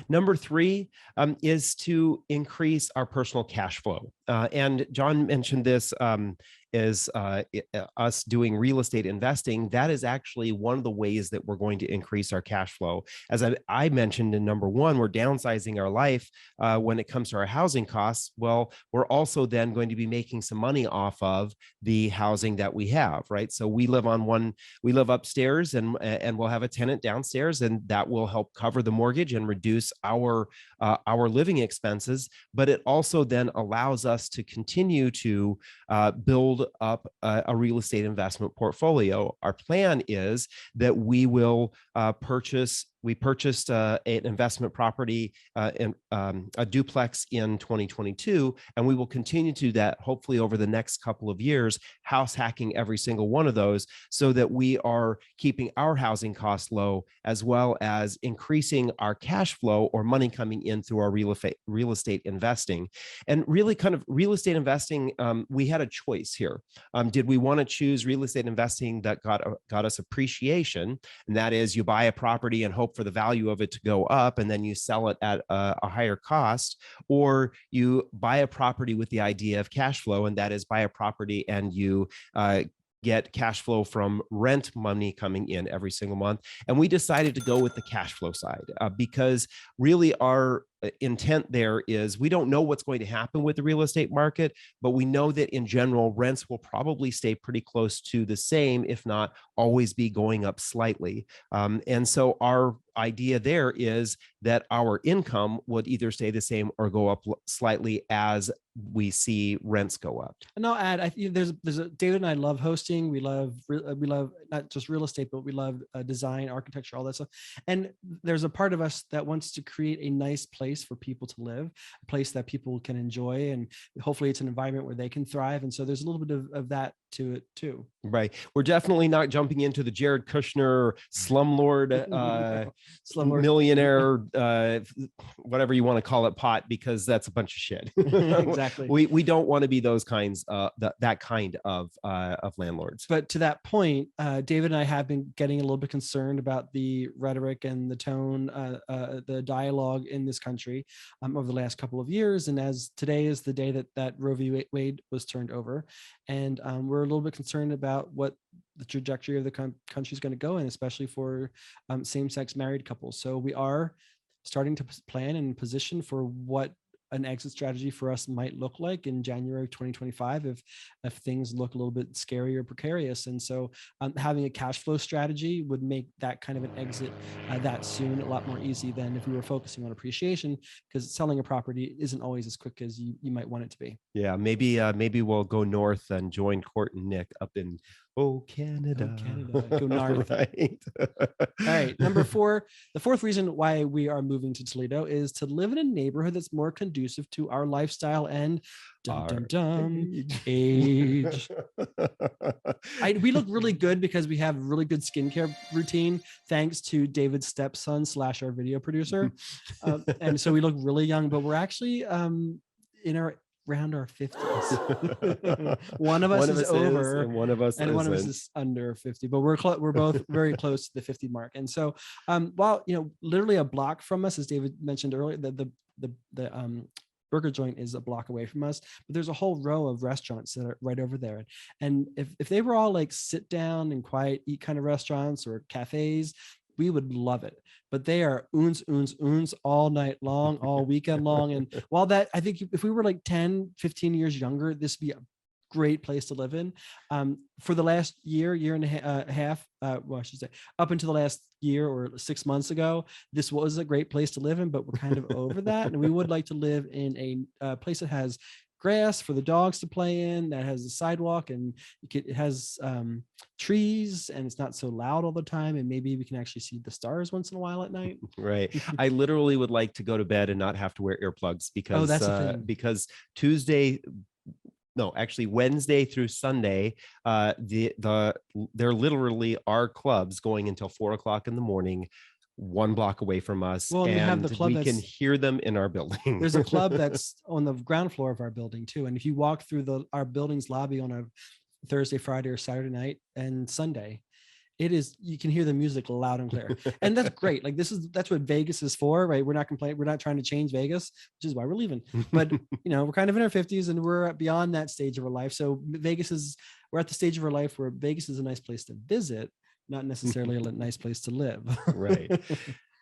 Number three is to increase our personal cash flow. And John mentioned this is us doing real estate investing. That is actually one of the ways that we're going to increase our cash flow. As I mentioned in number one, we're downsizing our life when it comes to our housing costs. Well, we're also then going to be making some money off of the housing that we have, right? So we live upstairs and we'll have a tenant downstairs, and that will help cover the mortgage and reduce our living expenses. But it also then allows us to continue to build up a real estate investment portfolio. Our plan is that we will we purchased an investment property, a duplex in 2022, and we will continue to do that hopefully over the next couple of years, house hacking every single one of those so that we are keeping our housing costs low, as well as increasing our cash flow or money coming in through our real estate investing. And really kind of real estate investing, we had a choice here. Did we want to choose real estate investing that got us appreciation? And that is, you buy a property and hope for the value of it to go up, and then you sell it at a higher cost, or you buy a property with the idea of cash flow, and that is buy a property and you get cash flow from rent money coming in every single month. And we decided to go with the cash flow side because really our intent there is we don't know what's going to happen with the real estate market, but we know that in general, rents will probably stay pretty close to the same, if not always be going up slightly. And so our idea there is that our income would either stay the same or go up slightly as we see rents go up. And I'll add, there's David and I love hosting. We love not just real estate, but we love design, architecture, all that stuff. And there's a part of us that wants to create a nice place for people to live, a place that people can enjoy, and hopefully it's an environment where they can thrive. And so there's a little bit of that to it too. Right. We're definitely not jumping into the Jared Kushner slumlord, millionaire, whatever you want to call it, pot, because that's a bunch of shit. Exactly. We don't want to be those kinds, that kind of landlords. But to that point, David and I have been getting a little bit concerned about the rhetoric and the tone, the dialogue in this country over the last couple of years. And as today is the day that Roe v. Wade was turned over, and we're a little bit concerned about what the trajectory of the country is going to go in, especially for same-sex married couples. So we are starting to plan and position for what an exit strategy for us might look like in January 2025 if things look a little bit scary or precarious. And so having a cash flow strategy would make that kind of an exit that soon a lot more easy than if we were focusing on appreciation, because selling a property isn't always as quick as you might want it to be. Yeah, maybe we'll go north and join Court and Nick up in Canada. Go north. Right. All right. Number 4, the fourth reason why we are moving to Toledo is to live in a neighborhood that's more conducive to our lifestyle and age. We look really good because we have really good skincare routine, thanks to David's stepson / our video producer. And so we look really young, but we're actually around our 50s. One of us is over, and one of us is under 50, but we're both very close to the 50 mark. And so while literally a block from us, as David mentioned earlier, the burger joint is a block away from us, but there's a whole row of restaurants that are right over there. And if they were all like sit down and quiet eat kind of restaurants or cafes, we would love it. But they are oons all night long, all weekend long. And while that, I think if we were like 10, 15 years younger, this would be a great place to live in. For the last year and a half, I should say up until the last year or 6 months ago, this was a great place to live in, but we're kind of over that. And we would like to live in a place that has grass for the dogs to play in, that has a sidewalk, and it has trees, and it's not so loud all the time, and maybe we can actually see the stars once in a while at night. Right. I literally would like to go to bed and not have to wear earplugs because Wednesday through Sunday, there literally are clubs going until 4:00 in the morning, 1 block away from us. Well, and we have the club we can hear them in our building. There's a club that's on the ground floor of our building too. And if you walk through our building's lobby on a Thursday, Friday, or Saturday night and Sunday, It is, you can hear the music loud and clear. And that's great. Like that's what Vegas is for, right? We're not complaining. We're not trying to change Vegas, which is why we're leaving. But we're kind of in our 50s and we're beyond that stage of our life. So we're at the stage of our life where Vegas is a nice place to visit, not necessarily a nice place to live. Right.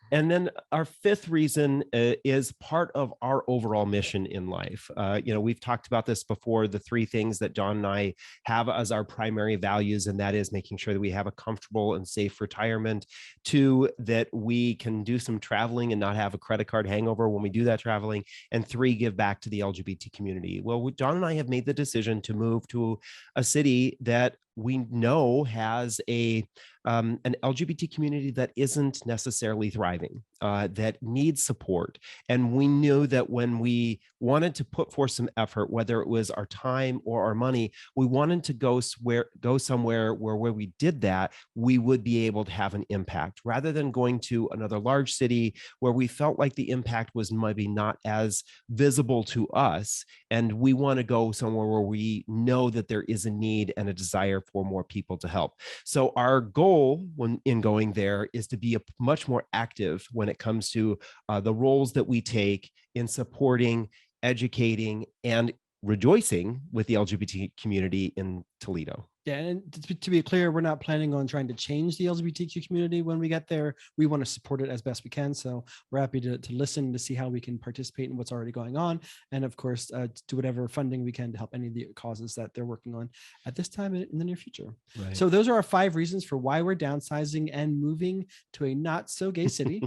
And then our fifth reason is part of our overall mission in life. We've talked about this before, the three things that John and I have as our primary values, and that is making sure that we have a comfortable and safe retirement. Two, that we can do some traveling and not have a credit card hangover when we do that traveling. And three, give back to the LGBT community. Well, John and I have made the decision to move to a city that we know has an LGBT community that isn't necessarily thriving, that needs support. And we knew that when we wanted to put forth some effort, whether it was our time or our money, we wanted to go somewhere where we did that, we would be able to have an impact, rather than going to another large city where we felt like the impact was maybe not as visible to us. And we want to go somewhere where we know that there is a need and a desire for more people to help. So our goal when in going there is to be much more active when it comes to the roles that we take in supporting, educating, and rejoicing with the LGBT community in Toledo. Yeah, and to be clear, we're not planning on trying to change the LGBTQ community when we get there. We want to support it as best we can. So we're happy to listen to see how we can participate in what's already going on. And of course, do whatever funding we can to help any of the causes that they're working on at this time in the near future. Right. So those are our 5 reasons for why we're downsizing and moving to a not so gay city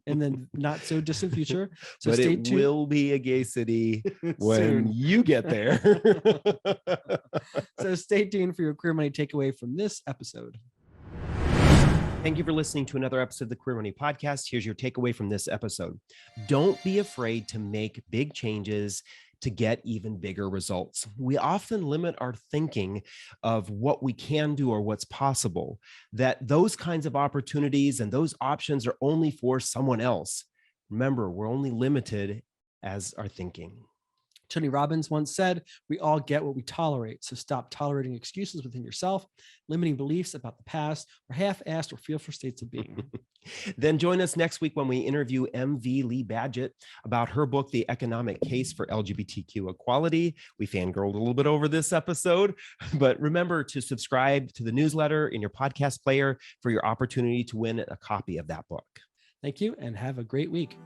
in the not so distant future. So but stay it tuned. will be a gay city when you get there. So stay tuned for your Queer Money takeaway from this episode. Thank you for listening to another episode of the Queer Money Podcast. Here's your takeaway from this episode. Don't be afraid to make big changes to get even bigger results. We often limit our thinking of what we can do or what's possible, that those kinds of opportunities and those options are only for someone else. Remember, we're only limited as our thinking. Tony Robbins once said, "We all get what we tolerate, so stop tolerating excuses within yourself, limiting beliefs about the past, or half-assed or fearful states of being." Then join us next week when we interview MV Lee Badgett about her book, The Economic Case for LGBTQ Equality. We fangirled a little bit over this episode, but remember to subscribe to the newsletter in your podcast player for your opportunity to win a copy of that book. Thank you, and have a great week.